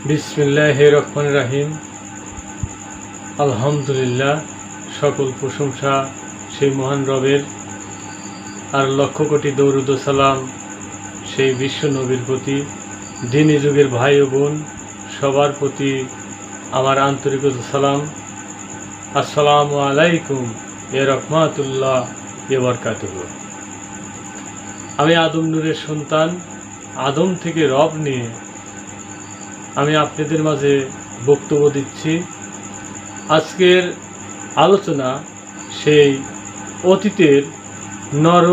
বিসমিল্লাহির রহমানির রহিম। আলহামদুলিল্লাহ, সকল প্রশংসা সেই মহান রবের, আর লক্ষ কোটি দরুদ ও সালাম সেই বিশ্ব নবীর প্রতি। দিনী যুগের ভাই ও বোন সবার প্রতি আমার আন্তরিক সালাম। আসসালামু আলাইকুম এ রহমাতুল্লাহ এ বারাকাতুহু। আমি আদম নূরের সন্তান, আদম থেকে রব নিয়ে আমি আপনাদের মাঝে বক্তব্য দিচ্ছি। আজকের আলোচনা সেই অতীতের নর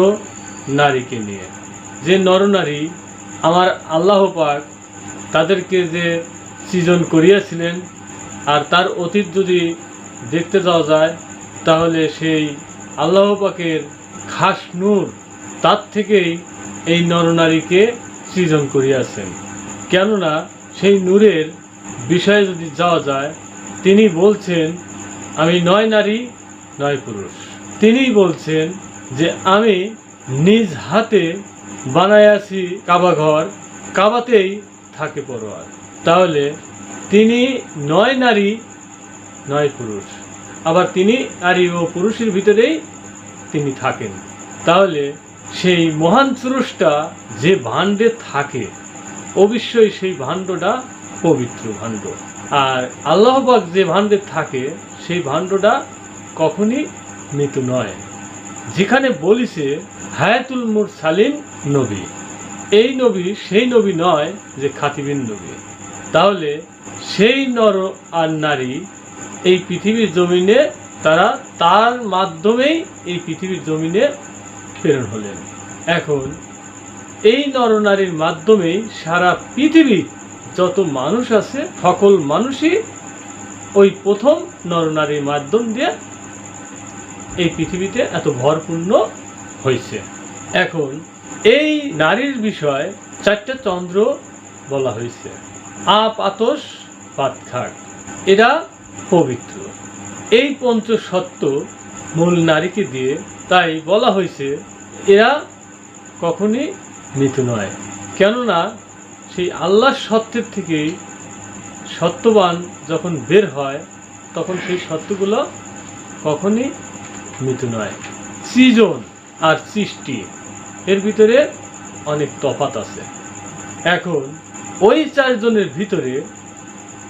নারীকে নিয়ে। যে নরনারী আমার আল্লাহ পাক তাদেরকে যে সৃজন করিয়াছিলেন, আর তার অতীত যদি দেখতে যাওয়া যায় তাহলে সেই আল্লাহ পাকের খাস নূর, তার থেকেই এই নরনারীকে সৃজন করিয়াছেন। কেননা সেই নূরের বিষয়ে যদি যাওয়া যায়, তিনি বলছেন আমি নয় নারী নয় পুরুষ। তিনি বলছেন যে আমি নিজ হাতে বানাইয়াছি কাবা ঘর, কাবাতেই থাকে পরোয়ার। তাহলে তিনি নয় নারী নয় পুরুষ, আবার তিনি নারী ও পুরুষের ভিতরেই তিনি থাকেন। তাহলে সেই মহান পুরুষটা যে ভাণ্ডে থাকে, অবশ্যই সেই ভাণ্ডটা পবিত্র ভাণ্ড। আর আল্লাহ পাক যে ভাণ্ডে থাকে সেই ভাণ্ডটা কখনই মৃত নয়। যেখানে বলিছে হায়াতুল মুরসালিন নবী, এই নবী সেই নবী নয় যে খাতিবিন নবী। তাহলে সেই নর আর নারী এই পৃথিবীর জমিনে, তারা তার মাধ্যমেই এই পৃথিবীর জমিনে প্রেরণ হলেন। এখন এই নরনারীর মাধ্যমেই সারা পৃথিবীর যত মানুষ আছে সকল মানুষই ওই প্রথম নরনারীর মাধ্যম দিয়ে এই পৃথিবীতে এত ভরপূর্ণ হয়েছে। এখন এই নারীর বিষয় চারটা চন্দ্র বলা হয়েছে, আপ, আতস, পাত, খাট। এরা পবিত্র। এই পঞ্চসত্য মূল নারীকে দিয়ে তাই বলা হয়েছে এরা কখনই মৃত নয়। কেননা সেই আল্লাহর সত্যের থেকেই সত্যবান যখন বের হয়, তখন সেই সত্যগুলো কখনই মৃত নয়। সৃজন আর সৃষ্টি এর ভিতরে অনেক তফাৎ আছে। এখন ওই চারজনের ভিতরে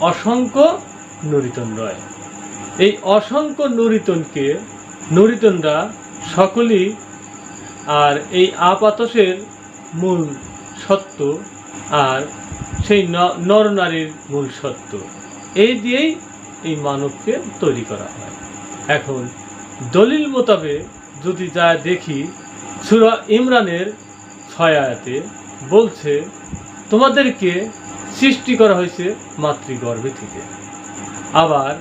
অসংখ্য নূরিতন রয়। এই অসংখ্য নূরিতনরা সকলেই আর এই আপাতসের মূল সত্য, আর সেই নরনারীর মূল সত্য, এই দিয়েই এই মানবকে তৈরি করা হয়। এখন দলিল মোতাবেক যদি যা দেখি, সূরা ইমরানের 6 আয়াতে বলছে তোমাদেরকে সৃষ্টি করা হয়েছে মাতৃগর্ভে থেকে। আবার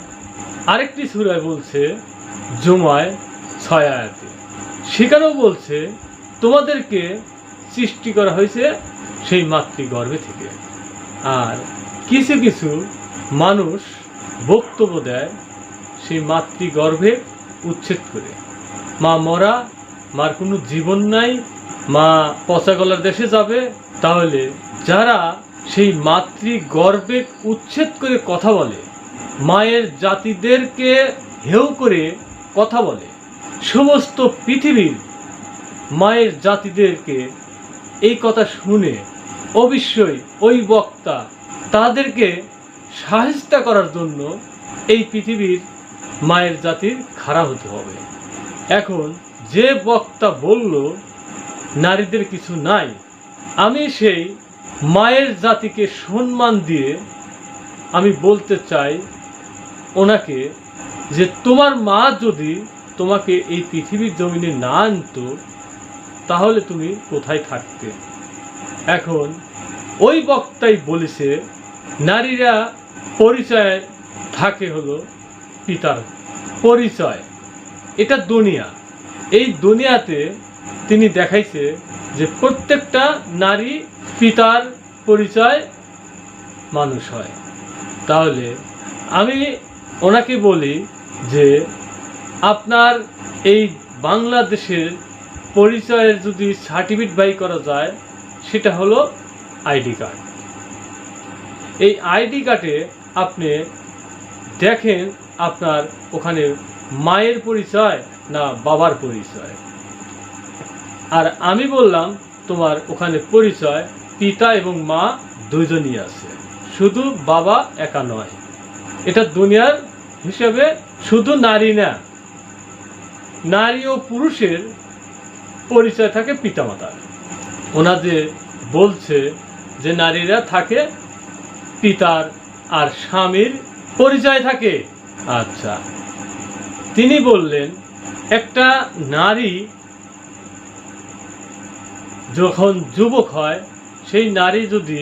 আরেকটি সূরায় বলছে জুমায় 6 আয়াতে, সেখানেও বলছে তোমাদেরকে সৃষ্টি করা হয়েছে সেই মাতৃগর্ভে থেকে। আর কিছু কিছু মানুষ বক্তব্য দেয় সেই মাতৃগর্ভে উচ্ছেদ করে, মা মরা, মার কোনো জীবন নাই, মা পচা গলার দেশে যাবে। তাহলে যারা সেই মাতৃগর্ভে উচ্ছেদ করে কথা বলে, মায়ের জাতিদেরকে হেয় করে কথা বলে, সমস্ত পৃথিবীর মায়ের জাতিদেরকে এই কথা শুনে অবশ্যই ওই বক্তা তাদেরকে সাহায্য করার জন্য এই পৃথিবীর মায়ের জাতির খাড়া হতে হবে। এখন যে বক্তা বলল নারীদের কিছু নাই, আমি সেই মায়ের জাতিকে সম্মান দিয়ে আমি বলতে চাই ওনাকে যে তোমার মা যদি তোমাকে এই পৃথিবীর জমিনে না আনতো তাহলে তুমি কোথায় থাকতে। এখন ওই বক্তাই বলেছে নারীরা পরিচয় থাকে হলো পিতার পরিচয়। এটা দুনিয়া, এই দুনিয়াতে তিনি দেখাইছে যে প্রত্যেকটা নারী পিতার পরিচয় মানুষ হয়। তাহলে আমি ওনাকে বলি যে আপনার এই বাংলাদেশের পরিচয়ের যদি সার্টিফিকেট বাই করা যায়, সেটা হলো আইডি কার্ড। এই আইডি কার্ডে আপনি দেখেন আপনার ওখানে মায়ের পরিচয় না বাবার পরিচয়। আর আমি বললাম তোমার ওখানে পরিচয় পিতা এবং মা দুজনই আছে, শুধু বাবা একা নয়। এটা দুনিয়ার হিসেবে শুধু নারী না, নারী ও পুরুষের পরিচয় থাকে পিতামাতার। ওনাদের বলছে যে নারীরা থাকে পিতার আর স্বামীর পরিচয় থাকে। আচ্ছা, তিনি বললেন একটা নারী যখন যুবক হয়, সেই নারী যদি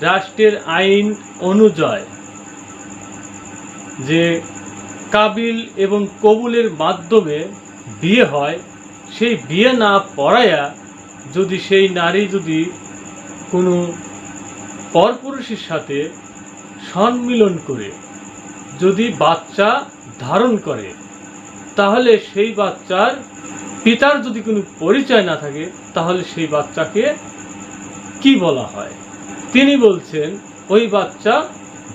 রাষ্ট্রের আইন অনুযায়ী যে কাবিল এবং কবুলের মাধ্যমে বিয়ে হয়, সেই বিয়ে না পড়াইয়া যদি সেই নারী যদি কোনো পরপুরুষের সাথে সম্মিলন করে যদি বাচ্চা ধারণ করে, তাহলে সেই বাচ্চার পিতার যদি কোনো পরিচয় না থাকে, তাহলে সেই বাচ্চাকে কি বলা হয়? তিনি বলছেন ওই বাচ্চা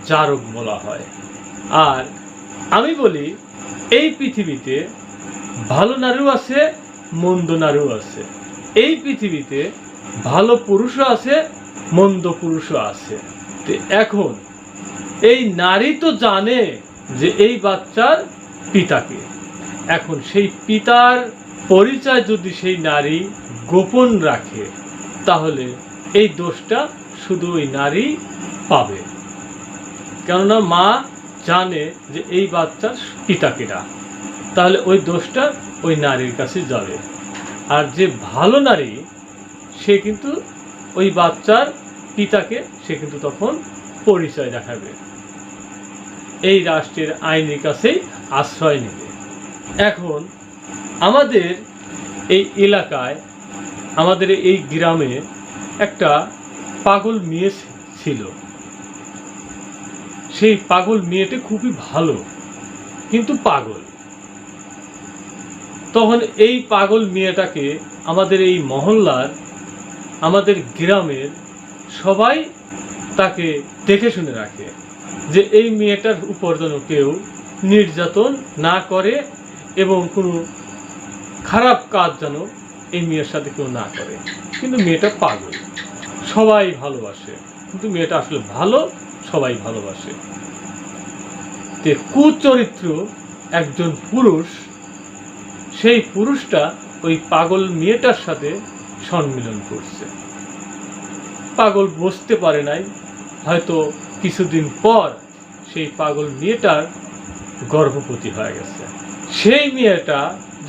জারক বলা হয়। আর আমি বলি এই পৃথিবীতে ভালো নারীও আছে, মন্দ নারীও আছে। এই পৃথিবীতে ভালো পুরুষও আছে, মন্দ পুরুষও আছে। তো এখন এই নারী তো জানে যে এই বাচ্চার পিতাকে। এখন সেই পিতার পরিচয় যদি সেই নারী গোপন রাখে, তাহলে এই দোষটা শুধু ওই নারী পাবে। কেননা মা জানে যে এই বাচ্চার পিতাকেরা, তাহলে ওই দোষটা ওই নারীর কাছে যাবে। আর যে ভালো নারী, সে কিন্তু ওই বাচ্চার পিতাকে সে কিন্তু তখন পরিচয় দেখাবে, এই রাষ্ট্রের আইনের কাছেই আশ্রয় নেবে। এখন আমাদের এই এলাকায়, আমাদের এই গ্রামে একটা পাগল মেয়ে ছিল। সেই পাগল মেয়েটি খুবই ভালো, কিন্তু পাগল। তখন এই পাগল মেয়েটাকে আমাদের এই মহল্লার, আমাদের গ্রামের সবাই তাকে দেখে শুনে রাখে যে এই মেয়েটার উপর যেন কেউ নির্যাতন না করে এবং কোনো খারাপ কাজ যেন এই মেয়ের সাথে কেউ না করে। কিন্তু মেয়েটা পাগল, সবাই ভালোবাসে, কিন্তু মেয়েটা আসলে ভালো, সবাই ভালোবাসে। তে কুচরিত্র একজন পুরুষ, সেই পুরুষটা ওই পাগল মেয়েটার সাথে সম্মিলন করছে। পাগল বুঝতে পারে নাই, হয়তো কিছুদিন পর সেই পাগল মেয়েটার গর্ভবতী হয়ে গেছে। সেই মেয়েটা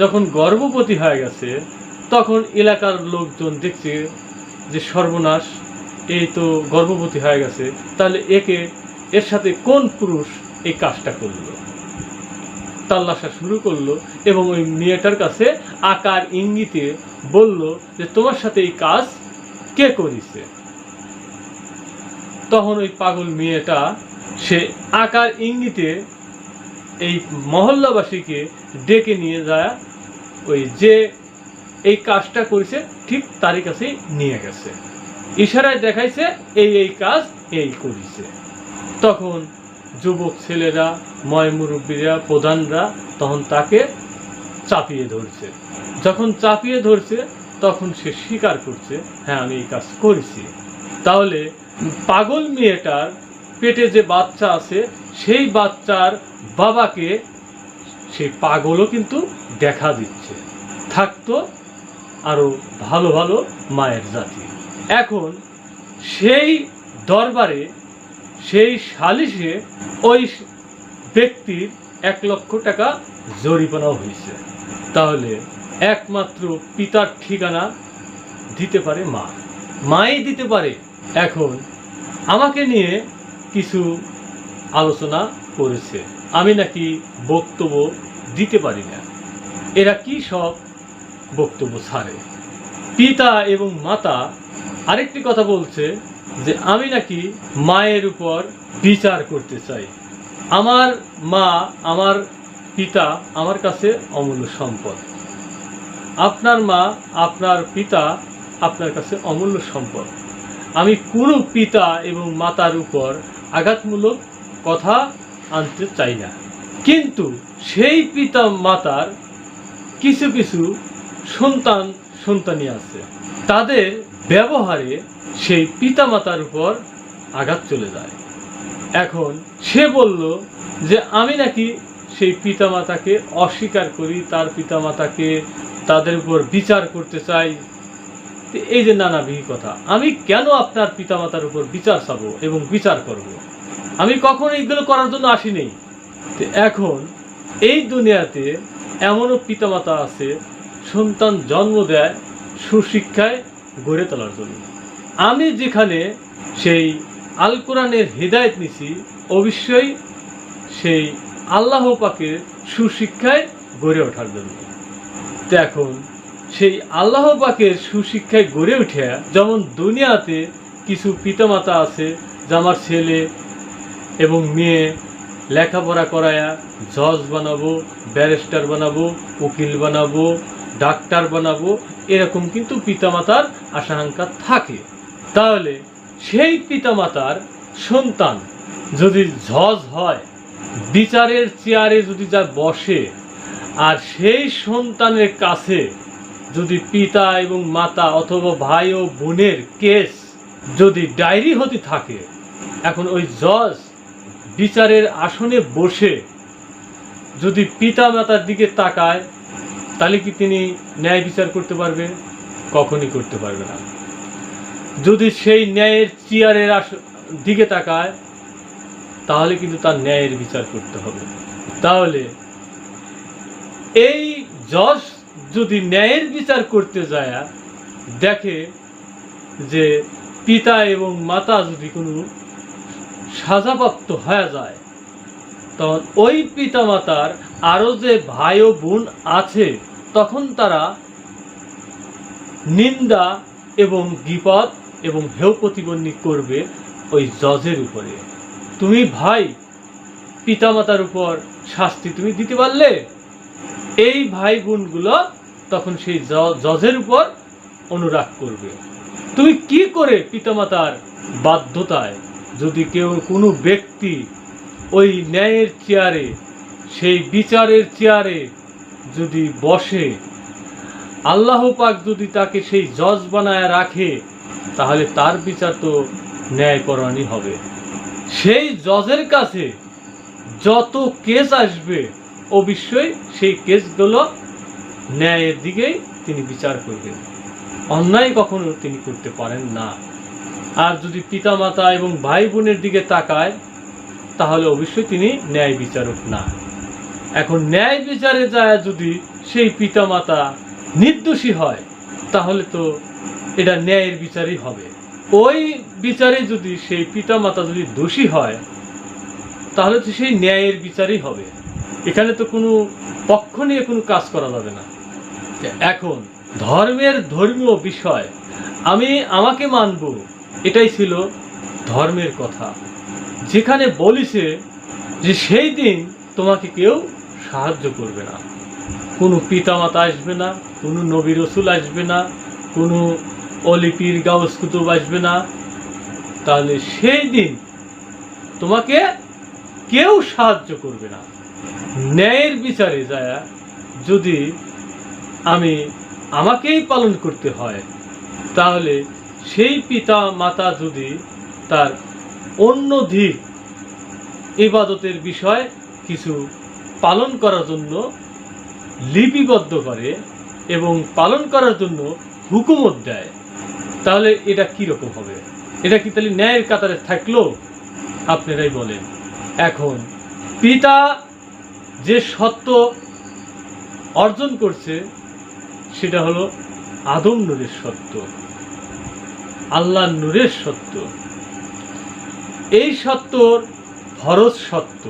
যখন গর্ভবতী হয়ে গেছে, তখন এলাকার লোকজন দেখছে যে সর্বনাশ, এই তো গর্ভবতী হয়ে গেছে, তাহলে এর সাথে কোন পুরুষ এই কাজটা করলো? তাল্লাশা শুরু করলো এবং ওই মেয়েটার কাছে আকার ইঙ্গিতে বলল যে তোমার সাথে এই কাজ কে করেছে? তখন ওই পাগল মেয়েটা সে আকার ইঙ্গিতে এই মহল্লাবাসীকে ডেকে নিয়ে যায়, ওই যে এই কাজটা করেছে ঠিক তারই কাছে নিয়ে গেছে, ইশারায় দেখাইছে এই কাজ এই করেছে। তখন যুবক ছেলেরা, ময়মুরব্বীরা, প্রধানরা তখন তাকে চাপিয়ে ধরছে। যখন চাপিয়ে ধরছে, তখন সে স্বীকার করছে, হ্যাঁ আমি এই কাজ করেছি। তাহলে পাগল মেয়েটার পেটে যে বাচ্চা আছে, সেই বাচ্চার বাবাকে সেই পাগলও কিন্তু দেখা দিচ্ছে। থাকতো আরো ভালো ভালো মায়ের জাতি। এখন সেই দরবারে, সেই সালিশে ওই ব্যক্তির 1 লক্ষ টাকা জরিমানাও হয়েছে। তাহলে একমাত্র পিতার ঠিকানা দিতে পারে মা, মাই দিতে পারে। এখন আমাকে নিয়ে কিছু আলোচনা করেছে, আমি নাকি বক্তব্য দিতে পারি না। এরা কি সব বক্তব্য ছাড়ে। পিতা এবং মাতা আরেকটি কথা বলছে যে আমি নাকি মায়ের উপর বিচার করতে চাই। আমার মা, আমার পিতা আমার কাছে অমূল্য সম্পদ। আপনার মা, আপনার পিতা আপনার কাছে অমূল্য সম্পদ। আমি কোনো পিতা এবং মাতার উপর আঘাতমূলক কথা আনতে চাই না, কিন্তু সেই পিতা মাতার কিছু কিছু সন্তানী আছে, তাদের ব্যবহারে সেই পিতা মাতার উপর আঘাত চলে যায়। এখন সে বলল যে আমি নাকি সেই পিতা মাতাকে অস্বীকার করি, তার পিতা মাতাকে তাদের উপর বিচার করতে চাই। এই যে নানাবিধ কথা, আমি কেন আপনার পিতা মাতার উপর বিচার চাবো এবং বিচার করব? আমি কখনো এইগুলো করার জন্য আসিনি। এখন এই দুনিয়াতে এমনও পিতামাতা আছে, সন্তান জন্ম দেয় সুশিক্ষায় গড়ে তোলার জন্য। আমি যেখানে সেই আল কোরআনের হিদায়াত নিছি, অবশ্যই সেই আল্লাহ পাকের সুশিক্ষায় গড়ে ওঠার জন্য। তো এখন সেই আল্লাহ পাকের সুশিক্ষায় গড়ে উঠে, যেমন দুনিয়াতে কিছু পিতামাতা আছে যে আমার ছেলে এবং মেয়ে লেখাপড়া করায়া জজ বানাবো, ব্যারিস্টার বানাবো, উকিল বানাবো, ডাক্তার বানাবো, এরকম কিন্তু পিতামাতার আশাঙ্কা থাকে। তাহলে সেই পিতামাতার সন্তান যদি জজ হয়, বিচারের চেয়ারে যদি যা বসে, আর সেই সন্তানের কাছে যদি পিতা এবং মাতা অথবা ভাই ও বোনের কেস যদি ডায়েরি হতে থাকে, এখন ওই জজ বিচারের আসনে বসে যদি পিতা মাতার দিকে তাকায়, তাহলে কি তিনি ন্যায় বিচার করতে পারবে? কখনই করতে পারবে না। যদি সেই ন্যায়ের চেয়ারের দিকে তাকায়, তাহলে কিন্তু তার ন্যায়ের বিচার করতে হবে। তাহলে এই জজ যদি ন্যায়ের বিচার করতে যায়, দেখে যে পিতা এবং মাতা যদি কোনো সাজাপ্রাপ্ত হয়ে যায়, তখন ওই পিতা মাতার আরো যে ভাই ও বোন আছে, তখন তারা নিন্দা এবং বিপদ এবং হেয় প্রতিপন্নী করবে ওই জজের উপরে। তুমি ভাই পিতামাতার উপর শাস্তি তুমি দিতে পারলে, এই ভাই বোনগুলো তখন সেই জজের উপর অনুরাগ করবে। তুমি কি করে পিতামাতার বাধ্যতায় যদি কেউ কোনো ব্যক্তি ওই ন্যায়ের চেয়ারে, সেই বিচারের চেয়ারে যদি বসে, আল্লাহ পাক যদি তাকে সেই জজ বানায় রাখে, তাহলে তার বিচার তো ন্যায়পরায়ণই হবে। সেই জজের কাছে যত কেস আসবে, অবশ্যই সেই কেসগুলো ন্যায়ের দিকেই তিনি বিচার করবেন, অন্যায় কখনো তিনি করতে পারেন না। আর যদি পিতামাতা এবং ভাই বোনের দিকে তাকায়, তাহলে অবশ্যই তিনি ন্যায় বিচারক না। এখন ন্যায় বিচারে যায় যদি সেই পিতামাতা নির্দোষী হয়, তাহলে তো এটা ন্যায়ের বিচারই হবে। ওই বিচারে যদি সেই পিতামাতা যদি দোষী হয়, তাহলে তো সেই ন্যায়ের বিচারই হবে। এখানে তো কোনো পক্ষ নিয়ে কোনো কাজ করা যাবে না। এখন ধর্মীয় বিষয় আমি আমাকে মানব, এটাই ছিল ধর্মের কথা, যেখানে বলিছে যে সেই দিন তোমাকে কেউ সাহায্য করবে না, কোনো পিতামাতা আসবে না, কোনো নবী রসুল আসবে না, কোনো অলি পীর গাউস কুতুব আসবে না। তাহলে সেই দিন তোমাকে কেউ সাহায্য করবে না। ন্যায়ের বিচারে যায় যদি আমাকেই পালন করতে হয়, তাহলে সেই পিতা মাতা যদি তার অন্য দিক ইবাদতের বিষয় কিছু পালন করার জন্য লিপিবদ্ধ করে এবং পালন করার জন্য হুকুমত দেয়, তাহলে এটা কি রকম হবে? এটা কি তাহলে ন্যায়ের কাতারে থাকলো? আপনারাই বলেন। এখন পিতা যে সত্য অর্জন করছে, সেটা হলো আদম নূরের সত্য, আল্লাহ নূরের সত্য। এই সত্যর ফরজ সত্য,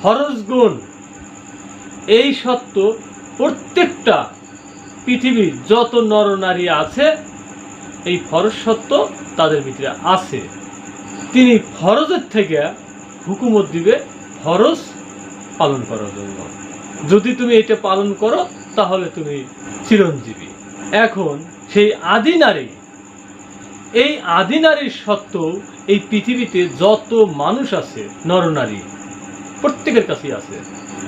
ফরজ গুণ, এই সত্য প্রত্যেকটা পৃথিবীর যত নরনারী আছে, এই ফরজ সত্য তাদের ভিতরে আছে। তিনি ফরজের থেকে হুকুমত দিবে ফরজ পালন করার জন্য। যদি তুমি এটা পালন করো, তাহলে তুমি চিরঞ্জীবী। এখন সেই আদি নারী, এই আদি নারীর সত্য এই পৃথিবীতে যত মানুষ আছে নরনারী প্রত্যেকের কাছেই আছে।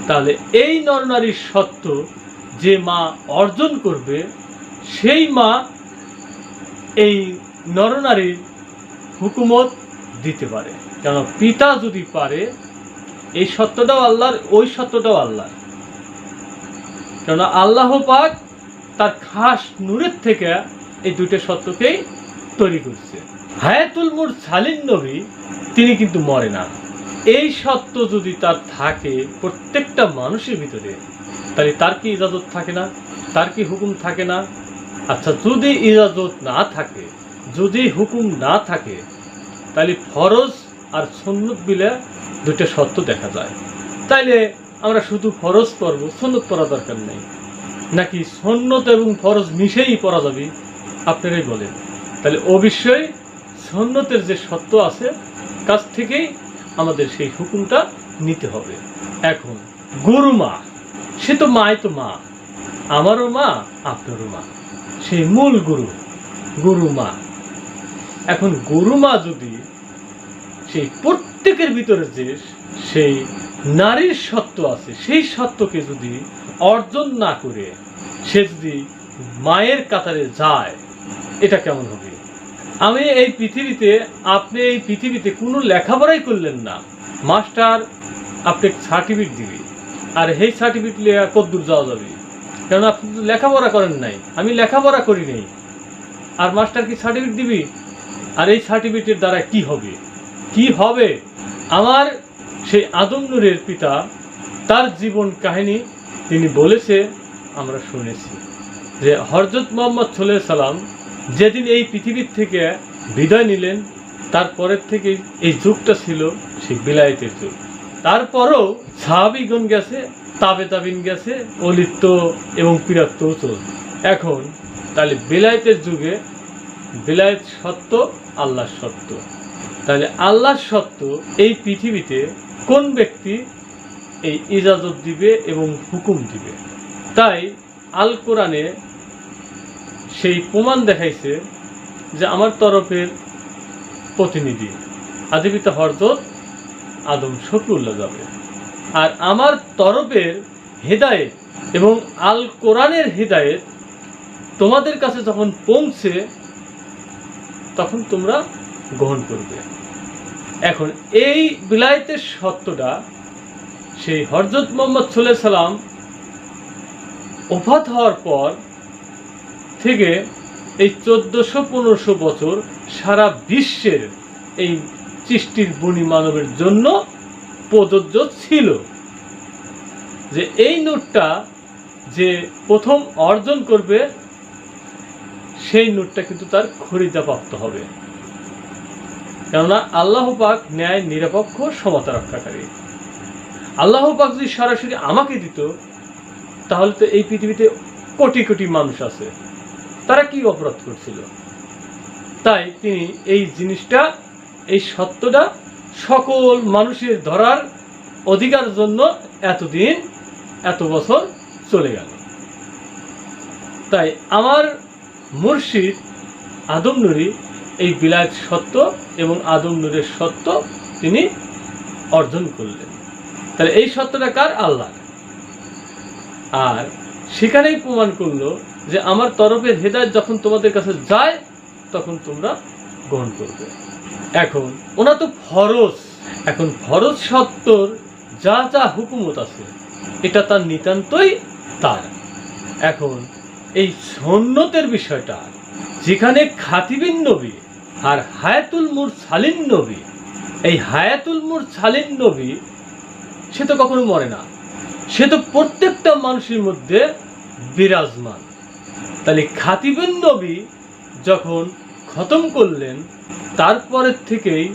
তাহলে এই নরনারীর সত্য যে মা অর্জন করবে সেই মা এই নরনারীর হুকুমত দিতে পারে। কেন পিতা যদি পারে, এই সত্যটাও আল্লাহর, ওই সত্যটাও আল্লাহর। কেন আল্লাহ পাক তার খাস নূরের থেকে এই দুইটা সত্যকেই তৈরি করছে। হায়াতুল মুরসালিন নবী তিনি কিন্তু মরে না। এই সত্য যদি তার থাকে প্রত্যেকটা মানুষের ভিতরে, তাহলে তার কি ইজাজত থাকে না? তার কি হুকুম থাকে না? আচ্ছা, যদি ইজাজত না থাকে, যদি হুকুম না থাকে, তাহলে ফরজ আর সুন্নত মিলে দুইটা সত্য দেখা যায়। তাইলে আমরা শুধু ফরজ পড়ব, সুন্নত পড়া দরকার নেই, নাকি সুন্নত এবং ফরজ মিশেই পড়া যাবে? আপনারাই বলেন। তাহলে অবশ্যই সুন্নতের যে সত্য আছে কাছ থেকেই আমাদের সেই হুকুমটা নিতে হবে। এখন গুরু মা, সে তো মাই তো মা, আমারও মা আপনারও মা, সেই মূল গুরু, গুরু মা। এখন গুরু মা যদি সেই প্রত্যেকের ভিতরে যে সেই নারীর সত্য আছে, সেই সত্যকে যদি অর্জন না করে সে যদি মায়ের কাতারে যায়, এটা কেমন হবে? আমি এই পৃথিবীতে, আপনি এই পৃথিবীতে কোনো লেখাপড়াই করলেন না, মাস্টার আপনি সার্টিফিকেট দিবে, আর এই সার্টিফিকেট নিয়ে কতদূর যাওয়া যাবে? কারণ আপনি তো লেখাপড়া করেন নাই, আমি লেখাপড়া করি নাই, আর মাস্টার কি সার্টিফিকেট দিবি? আর এই সার্টিফিকেটের দ্বারা কি হবে? কি হবে? আমার সেই আদম নূরের পিতা, তার জীবন কাহিনী তিনি বলেছে, আমরা শুনেছি যে হযরত মুহাম্মদ সাল্লাল্লাহু আলাইহি সাল্লাম যেদিন এই পৃথিবীর থেকে বিদায় নিলেন, তারপরের থেকে এই যুগটা ছিল সেই বিলায়েতের যুগ। তারপরও সাহাবীগণ গেছে, তাবিন গেছে, অলিত্ব এবং পিরাত্ব চলছে। এখন তাহলে বিলায়েতের যুগে বিলায়েত সত্য, আল্লাহ সত্য। তাহলে আল্লাহ সত্য এই পৃথিবীতে কোন ব্যক্তি এই ইজাজত দিবে এবং হুকুম দিবে? তাই আল কোরআনে সেই প্রমাণ দেখাইছে যে আমার তরফের প্রতিনিধি আদিপিতা হযরত আদম শফিউল্লাহ যাবে, আর আমার তরফের হেদায়েত এবং আল কোরআনের হেদায়েত তোমাদের কাছে যখন পৌঁছে তখন তোমরা গ্রহণ করবে। এখন এই বিলায়েতের সত্যটা সেই হযরত মুহাম্মদ সাল্লাল্লাহু আলাইহি সাল্লাম ওফাত হওয়ার পর থেকে এই 1400-1500 বছর সারা বিশ্বের এই সৃষ্টির বনি মানবের জন্য প্রযোজ্য ছিল যে এই নূরটা যে প্রথম অর্জন করবে সেই নূরটা কিন্তু তার খরিদা প্রাপ্ত হবে। কেননা আল্লাহ পাক ন্যায় নিরপেক্ষ সমতা রক্ষাকারী। আল্লাহ পাক যদি সরাসরি আমাকে দিত, তাহলে তো এই পৃথিবীতে কোটি কোটি মানুষ আছে, তারা কি অপরাধ করছিল? তাই তিনি এই জিনিসটা, এই সত্যটা সকল মানুষের ধরার অধিকার জন্য এতদিন, এত বছর চলে গেল। তাই আমার মুর্শিদ আদম নূরি এই বিলায়েত সত্য এবং আদম নূরের সত্য তিনি অর্জন করলেন। তাহলে এই সত্যটা কার? আল্লাহ। আর সেখানেই প্রমাণ করলো যে আমার তরফের হেদায়েত যখন তোমাদের কাছে যায় তখন তোমরা গ্রহণ করবে। এখন ওনা তো ফরজ, এখন ফরজ সত্যর যা যা হুকুমত আছে এটা তার নিতান্তই তার। এখন এই সুন্নতের বিষয়টা, যেখানে খাতিবিন নবী আর হায়াতুল মুরসালিন নবী, এই হায়াতুল মুরসালিন নবী সে তো কখনো মরে না, সে তো প্রত্যেকটা মানুষের মধ্যে বিরাজমান। তাহলে খাতিবিন নবী যখন খতম করলেন, তারপরের থেকেই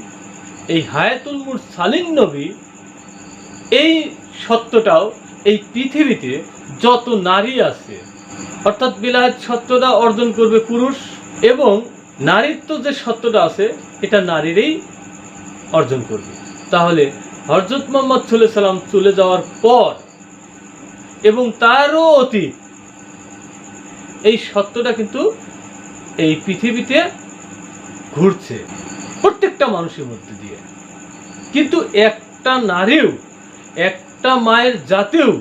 এই হায়াতুল মুরসালিন নবী এই সত্যটাও এই পৃথিবীতে যত নারী আছে, অর্থাৎ বিলায়েত সত্যটা অর্জন করবে পুরুষ, এবং নারীত্ব যে সত্যটা আছে এটা নারীরই অর্জন করবে। তাহলে হযরত মুহাম্মদ সাল্লাল্লাহু আলাইহি সাল্লাম চলে যাওয়ার পর এবং তারও অতীত, এই সত্যটা কিন্তু এই পৃথিবীতে ঘুরছে। প্রত্যেকটা মানুষের মধ্যে দিয়ে। কিন্তু একটা নারীও, একটা মায়ের জাতেও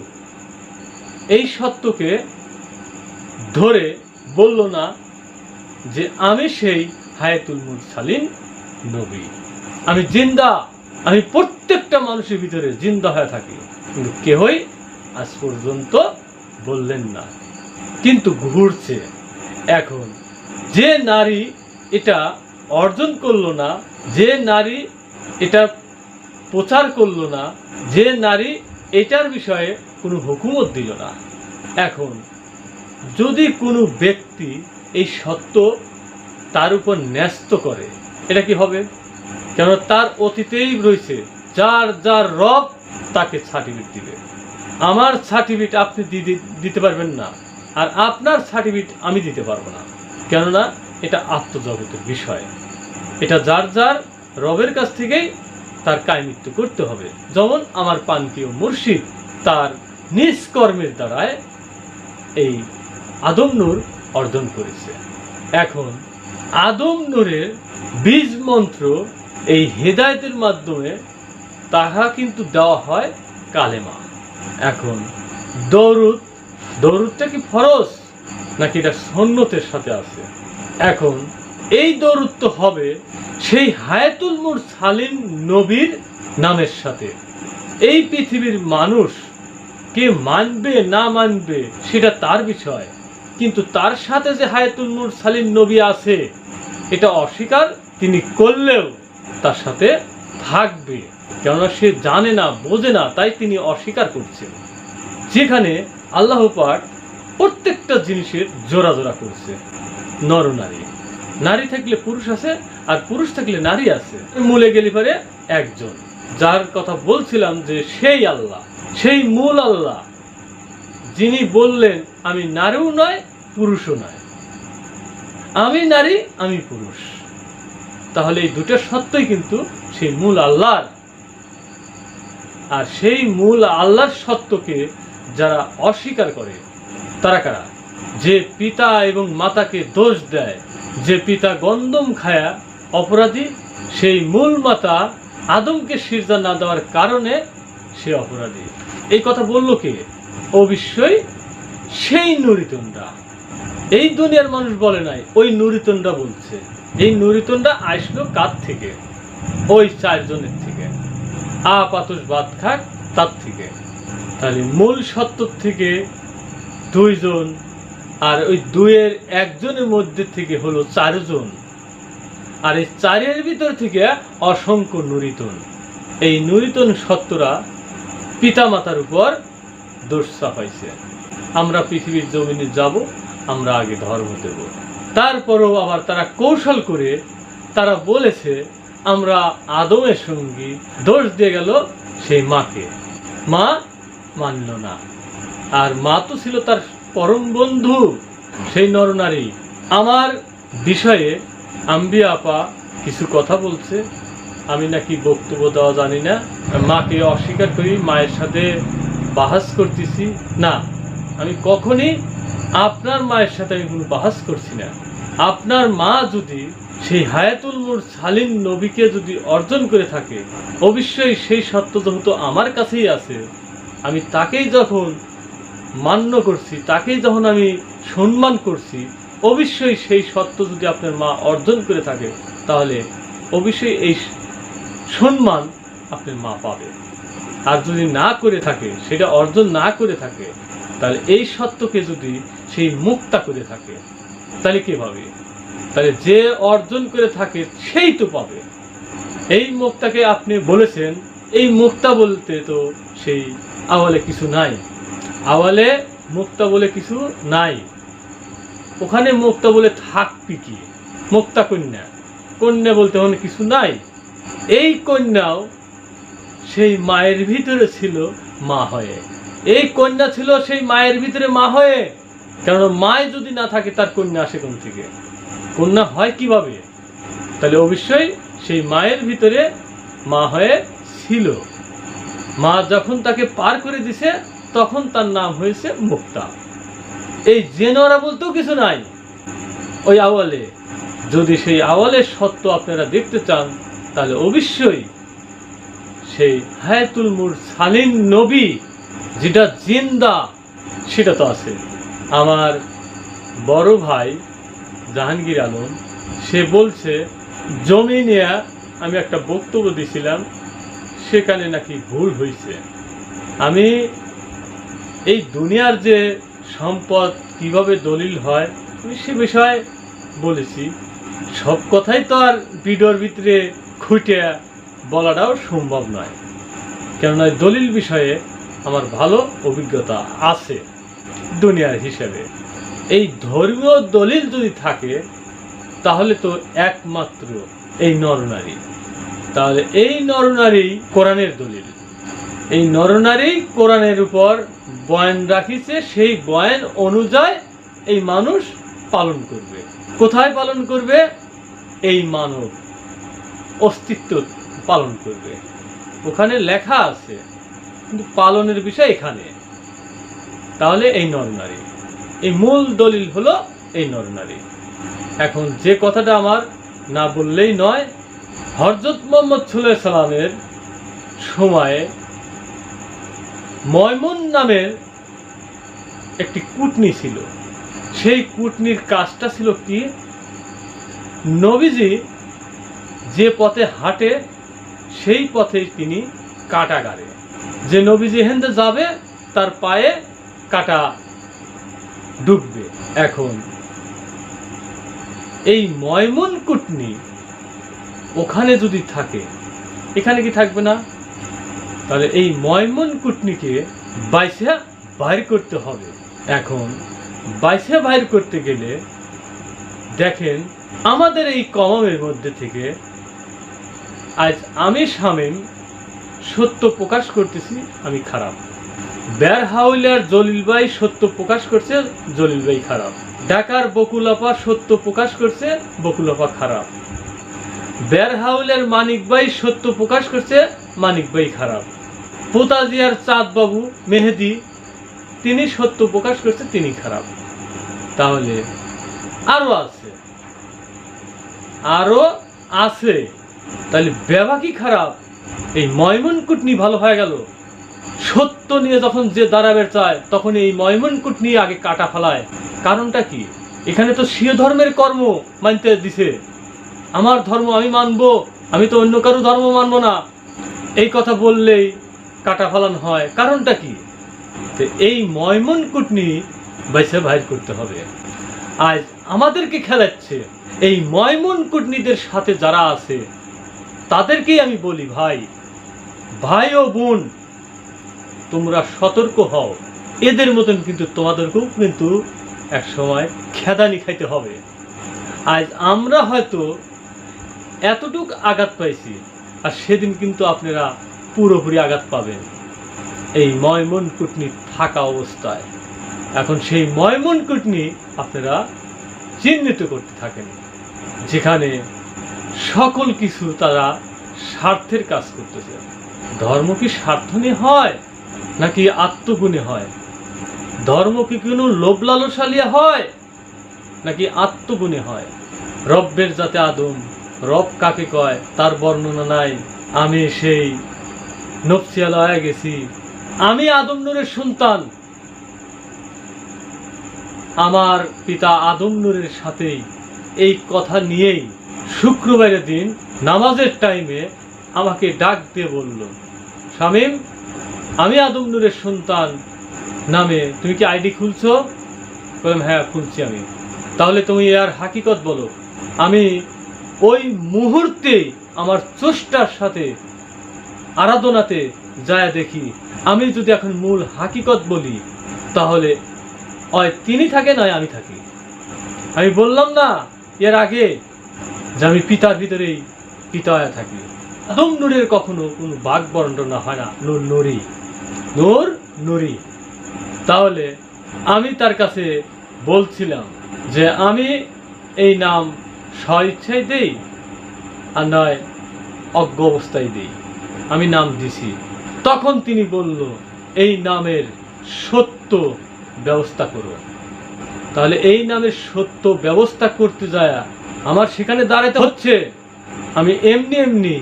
এই সত্যকে ধরে বলল না যে আমি সেই হায়াতুল মুরসালিন নবী, আমি জিন্দা, আমি প্রত্যেকটা মানুষের ভিতরে জিন্দা হয়ে থাকি। কিন্তু কেউই আজ পর্যন্ত বললেন না। কিন্তু ঘুরছে এখন। যে নারী এটা অর্জন করলো না, যে নারী এটা প্রচার করলো না, যে নারী এটার বিষয়ে কোনো হুকুমত দিল না, এখন যদি কোনো ব্যক্তি এই সত্য তার উপর ন্যস্ত করে, এটা কি হবে? কেন তার অতীতেই রয়েছে, যার যার রব তাকে সার্টিফিকেট দিবে। আমার সার্টিফিকেট আপনি দিতে পারবেন না, আর আপনার সার্টিফিকেট আমি দিতে পারবো না। কেননা এটা আত্মজগতের বিষয়, এটা যার যার রবের কাছ থেকেই তার কায়মৃত্যু করতে হবে। যেমন আমার পানপ্রিয় মুর্শিদ তার নিজ কর্মের দ্বারায় এই আদম নূর অর্জন করেছে। এখন আদম নূরের বীজ মন্ত্র এই হেদায়েতের মাধ্যমে তাহা কিন্তু দেওয়া হয় কালেমা। এখন দরুদটা কি ফরজ নাকি এটা সুন্নতের সাথে আছে? এখন এই দরুদ তো হবে সেই হায়াতুল মুরসালিন নবীর নামের সাথে। এই পৃথিবীর মানুষ কে মানবে না মানবে সেটা তার বিষয়, কিন্তু তার সাথে যে হায়াতুল মুরসালিন নবী আছে এটা অস্বীকার তিনি করলেও তার সাথে থাকবে। কেননা সে জানে না, বোঝে না, তাই তিনি অস্বীকার করছেন। যেখানে আল্লাহ পাক প্রত্যেকটা জিনিসের জোড়া জোড়া করছে। নরনারী, নারী থাকলে পুরুষ আছে, আর পুরুষ থাকলে নারী আছে। মূলে গেলে পরে একজন, যার কথা বলছিলাম যে সেই আল্লাহ, সেই মূল আল্লাহ, যিনি বললেন আমি নারীও নয় পুরুষও নয়, আমি নারী আমি পুরুষ। তাহলে এই দুটো সত্যই কিন্তু সেই মূল আল্লাহর। আর সেই মূল আল্লাহর সত্যকে যারা অস্বীকার করে তারা কারা? যে পিতা এবং মাতাকে দোষ দেয়, যে পিতা গন্ধম খায়া অপরাধী, সেই মূল মাতা আদমকে সিজদা না দেওয়ার কারণে সে অপরাধী। এই কথা বলল কে? অবশ্যই সেই নুরিতনরা। এই দুনিয়ার মানুষ বলে নাই, ওই নুরিতনরা বলছে। এই নুরিতনরা আসলো কার থেকে? ওই চারজনের থেকে, আপাতস ভাত খাক তার থেকে। তাহলে মূল সত্য থেকে দুইজন, আর ওই দুইয়ের একজনের মধ্যে থেকে হলো চারজন, আর এই চারের ভিতর থেকে অসংখ্য নুরিতন। এই নুরিতন সত্যরা পিতা মাতার উপর দোষ চাপাইছে। আমরা পৃথিবীর জমিনে যাব, আমরা আগে ধর্ম দেব। তারপরও আবার তারা কৌশল করে তারা বলেছে আমরা আদমের সঙ্গী, দোষ দিয়ে গেল সেই মাকে। মা মানল না, আর মা তো ছিল তার পরম বন্ধু, সেই নরনারী। আমার বিষয়ে আম্বিয়া আপা কিছু কথা বলছে, আমি নাকি বক্তব্য দেওয়া জানি না, মাকে অস্বীকার করি, মায়ের সাথে বাহাস করতেছি না। আমি কখনই আপনার মায়ের সাথে আমি কোনো বাহাস করছি না। আপনার মা যদি সেই হায়াতুল মুরসালিন নবীকে যদি অর্জন করে থাকে, অবশ্যই সেই সত্য যেহেতু আমার কাছেই আছে, আমি তাকেই যখন মান্য করছি, তাকেই যখন আমি সম্মান করছি, অবশ্যই সেই সত্য যদি আপনার মা অর্জন করে থাকে, তাহলে অবশ্যই এই সম্মান আপনার মা পাবে। আর যদি না করে থাকে, সেটা অর্জন না করে থাকে, তাহলে এই সত্যকে যদি সেই মুক্তা করে থাকে, তাহলে কি পাবে? তাহলে যে অর্জন করে থাকে সেই তো পাবে। এই মুক্তাকে আপনি বলেছেন, এই মুক্তা বলতে তো সেই আওয়ালে কিছু নাই, আওয়ালে মুক্তা বলে কিছু নাই। ওখানে মুক্তা বলে থাকবি কি? মুক্তা কন্যা, কন্যা বলতে ওখানে কিছু নাই। এই কন্যাও সেই মায়ের ভিতরে ছিল মা হয়ে, এই কন্যা ছিল সেই মায়ের ভিতরে মা হয়ে। কারণ মায় যদি না থাকে তার কন্যা আসে কোন থেকে? কন্যা হয় কিভাবে? তাহলে অবশ্যই সেই মায়ের ভিতরে মা হয়ে ছিল। মা যখন তাকে পার করে দিছে তখন তার নাম হয়েছে মুক্তা। এই জেনোরা বলতেও কিছু নাই ওই আওয়ালে। যদি সেই আওয়ালের সত্য আপনারা দেখতে চান, তাহলে অবশ্যই সেই হায়াতুল মুরসালিন নবী যেটা জিন্দা, সেটা তো আছে। আমার বড় ভাই জাহাঙ্গীর আলম সে বলছে, জমি নিয়ে আমি একটা বক্তব্য দিছিলাম, সেখানে নাকি ভুল হয়েছে। আমি এই দুনিয়ার যে সম্পদ কিভাবে দলিল হয় আমি সে বিষয়ে বলেছি। সব কথাই তো আর ভিডিওর ভিতরে খুঁটে বলাটাও সম্ভব নয়, কেননা দলিল বিষয়ে আমার ভালো অভিজ্ঞতা আছে দুনিয়ার হিসেবে। এই ধর্মীয় দলিল যদি থাকে তাহলে তো একমাত্র এই নরনারী, তাহলে এই নরনারী কোরআনের দলিল। এই নরনারী কোরআনের উপর বয়ান রাখিছে, সেই বয়ান অনুযায়ী এই মানুষ পালন করবে। কোথায় পালন করবে? এই মানব অস্তিত্ব পালন করবে, ওখানে লেখা আছে, কিন্তু পালনের বিষয় এখানে। তাহলে এই নরনারী, এই মূল দলিল হলো এই নরনারী। এখন যে কথাটা আমার না বললেই নয়, হযরত মুহাম্মদ সাল্লাল্লাহু আলাইহি সাল্লামের সময়ে ময়মুন নামের একটি কুটনি ছিল। সেই কুটনির কাজটা ছিল কি? নবীজি যে পথে হাঁটে সেই পথেই তিনি কাঁটা গাড়ে। যে নবীজি হেন্দে যাবে তার পায়ে কাঁটা ঢুকবে। এখন এই ময়মুন কুটনি ওখানে যদি থাকে, এখানে কি থাকবে না? তাহলে এই ময়মুন কুটনিকে বাইসে বাইর করতে হবে। এখন বাইসে বাইর করতে গেলে দেখেন, আমাদের এই কওমের মধ্যে থেকে আজ আমি শামীম সত্য প্রকাশ করতেছি, আমি খারাপ। বেরহাউলিয়ার জলিল ভাই সত্য প্রকাশ করছে, জলিল ভাই খারাপ। ঢাকার বকুল আপা সত্য প্রকাশ করছে, বকুল আপা খারাপ। বেরহাউলিয়ার মানিক ভাই সত্য প্রকাশ করছে, মানিক ভাই খারাপ। পোতাজিয়ার চাঁদ বাবু মেহেদি তিনি সত্য প্রকাশ করছে, তিনি খারাপ। তাহলে আরো আছে, আরো আছে। তাহলে বেবা কি খারাপ? এই ময়মুন কুটনি ভালো হয়ে গেল। সত্য নিয়ে যখন যে দাঁড়াবে চায়, তখন এই ময়মুন কুটনি আগে কাটা ফেলায়। কারণটা কি? এখানে তো স্বীয় ধর্মের কর্ম মানতে দিছে। আমার ধর্ম আমি মানবো, আমি তো অন্য কারো ধর্ম মানবো না, এই কথা বললেই কাটা ফেলানো হয়। কারণটা কি? তো এই ময়মুন কুটনি বাইসে বাইর করতে হবে। আজ আমাদেরকে খেলাচ্ছে এই ময়মুন কুটনিদের সাথে যারা আছে তাদেরকেই আমি বলি, ভাই ভাই ও বোন, তোমরা সতর্ক হও। এদের মতন কিন্তু তোমাদেরকেও কিন্তু এক সময় খেদানি খাইতে হবে। আজ আমরা হয়তো এতটুক আঘাত পাইছি, আর সেদিন কিন্তু আপনারা পুরোপুরি আঘাত পাবেন এই ময়মুন কুটনি থাকা অবস্থায়। এখন সেই ময়মুন কুটনি আপনারা চিহ্নিত করতে থাকেন, যেখানে সকল কিছু তারা স্বার্থের কাজ করতেছে। ধর্ম কি স্বার্থ নিয়ে হয় নাকি আত্মগুণে হয়? ধর্ম কি কোনো লোভ লালসালিয়া হয় নাকি আত্মগুণে হয়? রব্বের জাতে আদম, রব কাকে কয় তার বর্ণনা নাই। আমি সেই নফসিয়ালয়ে গেছি, আমি আদম নূরের সন্তান, আমার পিতা আদম নূরের সাথেই এই কথা নিয়েই শুক্রবারের দিন নামাজের টাইমে আমাকে ডাক দিয়ে বলল, শামীম আমি আদম নূরের সন্তান নামে তুমি কি আইডি খুলছো? বললাম হ্যাঁ খুলছি আমি। তাহলে তুমি এর হাকিকত বলো। আমি ওই মুহূর্তে আমার চষ্টার সাথে আরাধনাতে যায় দেখি, আমি যদি এখন মূল হাকিকত বলি তাহলে হয় তিনি থাকে নয় আমি থাকি। আমি বললাম না এর আগে যে আমি পিতার ভিতরেই পিতা হয়ে থাকি। আদম নূরের কখনো কোনো বাক বর্ণনা হয় না, নূর নুরি, নূর নুরি। তাহলে আমি তার কাছে বলছিলাম যে আমি এই নাম স্বইচ্ছায় দেই আর নয় অজ্ঞ অবস্থায় দেই, আমি নাম দিছি। তখন তিনি বলল এই নামের সত্য ব্যবস্থা করো। তাহলে এই নামের সত্য ব্যবস্থা করতে যায় আমার সেখানে দাঁড়াতে হচ্ছে। আমি এমনি এমনি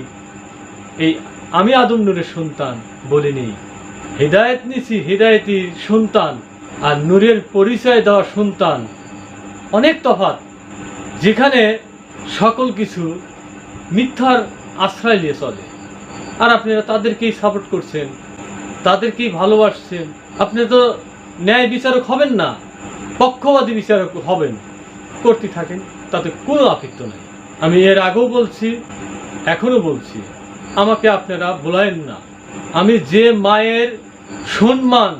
আমি আদম নূরের সন্তান বলিনি। হিদায়েত নিছি, হিদায়েতির সন্তান আর নূরের পরিচয় দেওয়া সন্তান অনেক তফাৎ। যেখানে সকল কিছু মিথ্যার আশ্রয় নিয়ে চলে, আর আপনারা তাদেরকেই সাপোর্ট করছেন, তাদেরকেই ভালোবাসছেন। আপনি তো ন্যায় বিচারক হবেন না, পক্ষপাতী বিচারক হবেন, করতে থাকেন, তাতে কোনো আপত্তি নেই। আমি এর আগেও বলছি, এখনো বলছি, আমাকে আপনারা ভোলায়েন না। আমি যে মায়ের সম্মান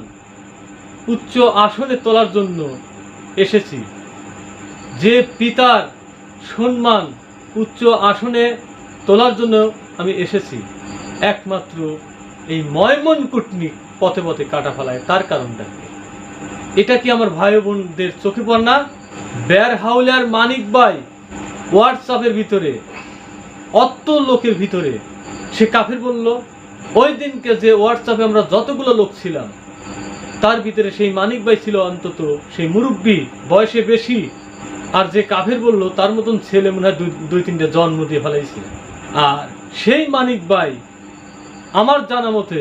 উচ্চ আসনে তোলার জন্য এসেছি, যে পিতার সম্মান উচ্চ আসনে তোলার জন্য আমি এসেছি, একমাত্র এই ময়মনকুটনি পথে পথে কাটা ফেলায়, তার কারণটা কি? এটা কি আমার ভাই বোনদের চোখে পড়ে না? বের হাউলার মানিক ভাই হোয়াটসঅ্যাপের ভিতরে অত লোকের ভিতরে সে কাফির বলল। ওই দিনকে যে হোয়াটসঅ্যাপে আমরা যতগুলো লোক ছিলাম, তার ভিতরে সেই মানিক ভাই ছিল অন্তত সেই মুরব্বী, বয়সে বেশি। আর যে কাফির বলল, তার মতন ছেলে মনে হয় দুই তিনটে জন্ম দিয়ে ফেলাইছে। আর সেই মানিক ভাই আমার জানা মতে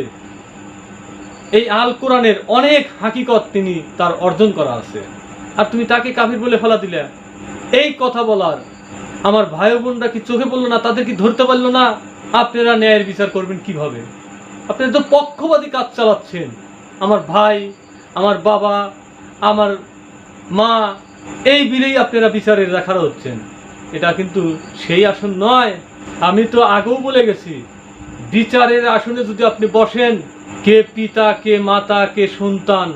এই আল কোরআনের অনেক হাকিকত তিনি তার অর্জন করা আছে, আর তুমি তাকে কাফির বলে ফেলা দিলে। এই কথা বলার আমার ভাই বোনরা কি চোখে পড়লো না? তাদের কি ধরতে পারলো না? আপনারা ন্যায়ের বিচার করবেন কিভাবে? আপনারা তো পক্ষপাতী কাজ চালাচ্ছেন। আমার ভাই, আমার বাবা, আমার মা, এই বিলেই আপনারা বিচারের রাখার হচ্ছেন। এটা কিন্তু সেই আসন নয়। আমি তো আগেও বলে গেছি, বিচারের আসনে যদি আপনি বসেন, কে পিতা, কে মাতা, কে সন্তান,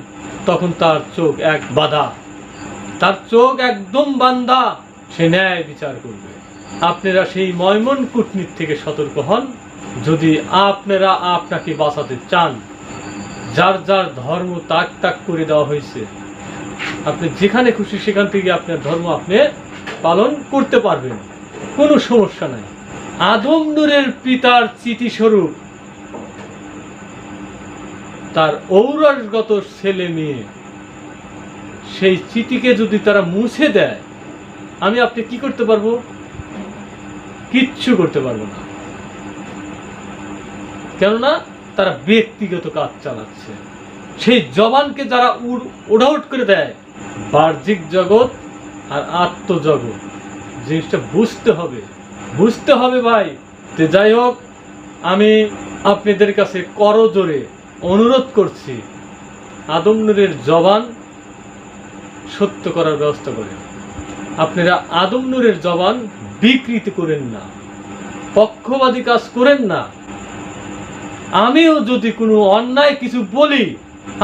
তখন তার চোখ এক বাঁধা, তার চোখ একদম বান্ধা, সে ন্যায় বিচার করবে। আপনারা সেই ময়মনকুটনির থেকে সতর্ক হন। যদি আপনারা আপনাকে বাঁচাতে চান, যার যার ধর্ম ত্যাগ করে দেওয়া হয়েছে, আপনি যেখানে খুশি সেখান থেকে আপনার ধর্ম আপনি পালন করতে পারবেন, কোনো সমস্যা নাই। আদম নূরের পিতার স্মৃতিস্বরূপ তার ঔরসগত ছেলে মেয়ে, সেই স্মৃতিকে যদি তারা মুছে দেয়, আমি আপনি কি করতে পারবো? কিচ্ছু করতে পারবো না। কেননা তারা ব্যক্তিগত কাজ চালাচ্ছে। সেই জবানকে যারা উড়াউট করে দেয়, বাহ্যিক জগৎ আর আত্মজগৎ জিনিসটা বুঝতে হবে ভাই। তো যাই হোক, আমি আপনাদের কাছে করজোরে অনুরোধ করছি, আদম নূরের জবান সত্য করার ব্যবস্থা করেন। আপনারা আদম নূরের জবান বিকৃত করেন না, পক্ষপাতী কাজ করেন না। আমিও যদি কোনো অন্যায় কিছু বলি,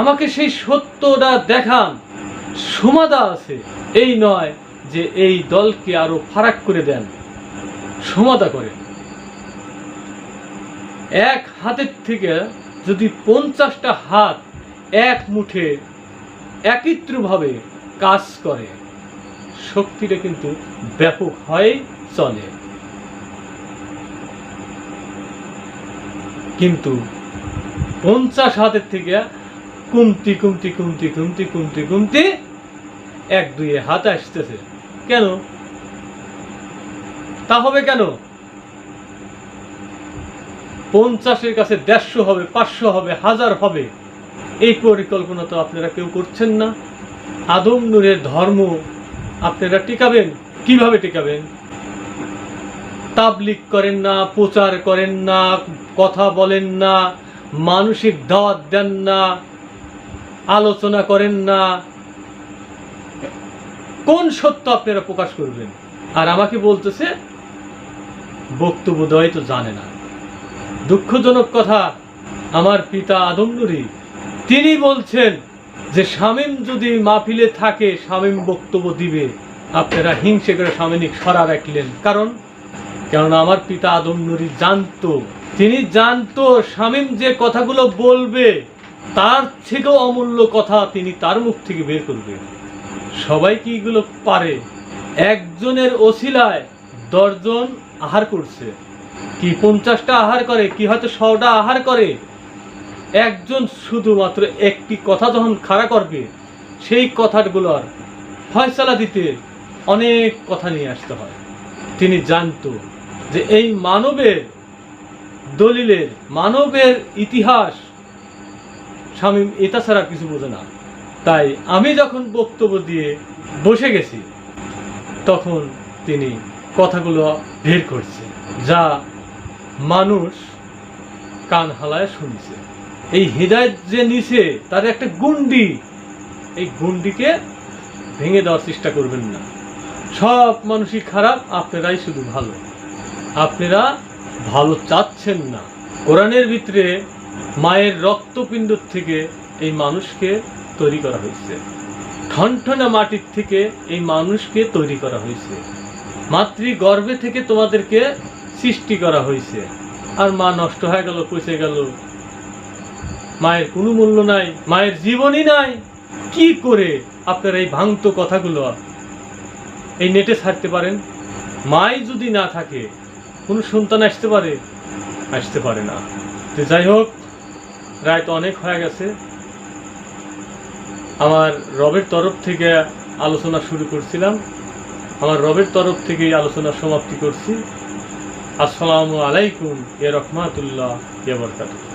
আমাকে সেই সত্যটা দেখান, সমাধা আছে। এই নয় যে এই দলকে আরো ফারাক করে দেন, সমাধা করেন। এক হাতের থেকে যদি 50টা হাত এক মুঠে একত্রভাবে কাজ করে, শক্তিটা কিন্তু ব্যাপক হয়ে চলে। কিন্তু 50 হাতের থেকে কমতি কমতি কমতি কমতি কমতি কমতি 1-2 হাত আসতেছে। কেন তা হবে? কেন 50-এর কাছে 150 হবে, 500 হবে, 1000 হবে? এই পরিকল্পনা তো আপনারা কেউ করছেন না। আদম নূরের ধর্ম আপনারা টিকাবেন কিভাবে? টিকাবেন, তাবলিগ করেন না, প্রচার করেন না, কথা বলেন না, মানসিক দাওয়াত দেন না, আলোচনা করেন না। কোন সত্য আপনারা প্রকাশ করবেন? আর আমাকে বলতেছে বক্তব্য দেওয়াই তো জানে না। দুঃখজনক কথা, আমার পিতা আদম নূরী তিনি বলছেন যে শামীম যদি মাহফিলে থাকে, শামীম বক্তব্য দিবে। আপনারা হিংসে করে শামীমিক সরা রাখলেন। কারণ আমার পিতা আদম নূরী তিনি জানতো শামীম যে কথাগুলো বলবে, তার থেকেও অমূল্য কথা তিনি তার মুখ থেকে বের করবে। সবাই কি এগুলো পারে? একজনের ওসিলায় 10 জন আহার করছে। কি 50টা আহার করে? কি হয়তো 100টা আহার করে? একজন শুধুমাত্র একটি কথা যখন খাড়া করবে, সেই কথাগুলোর ফয়সালা দিতে অনেক কথা নিয়ে আসতে হয়। তিনি জানতো যে এই মানবের দলিলের, মানবের ইতিহাস শামীম এটা ছাড়া কিছু বোঝে না। তাই আমি যখন বক্তব্য দিয়ে বসে গেছি, তখন তিনি কথাগুলো বের করছে, যা মানুষ কান হালায় শুনছে। এই হৃদায়ত যে নিছে তার একটা গুন্ডি, এই গুন্ডিকে ভেঙে দেওয়ার চেষ্টা করবেন না। সব মানুষই খারাপ, আপনারাই শুধু ভালো। আপনারা ভালো চাচ্ছেন না। কোরআনের ভিতরে মায়ের রক্তপিণ্ড থেকে এই মানুষকে তৈরি করা হয়েছে, ঠনঠনা মাটির থেকে এই মানুষকে তৈরি করা হয়েছে, মাতৃগর্ভে থেকে তোমাদেরকে সৃষ্টি করা হয়েছে। আর মা নষ্ট হয়ে গেল, পচে গেল, মায়ের কোনো মূল্য নাই, মায়ের জীবনই নাই। কি করে আপনারা এই ভাঙত কথাগুলো এই নেটে ছাড়তে পারেন? মাই যদি না থাকে কোনো সন্তান আসতে পারে? আসতে পারে না। তো যাই হোক, রায় তো অনেক হয়ে গেছে। আমার রবের তরফ থেকে আলোচনা শুরু করছিলাম, আমার রবের তরফ থেকে আলোচনা সমাপ্তি করছি। আসসালামু আলাইকুম ওয়া রাহমাতুল্লাহি ওয়া বারাকাতুহু।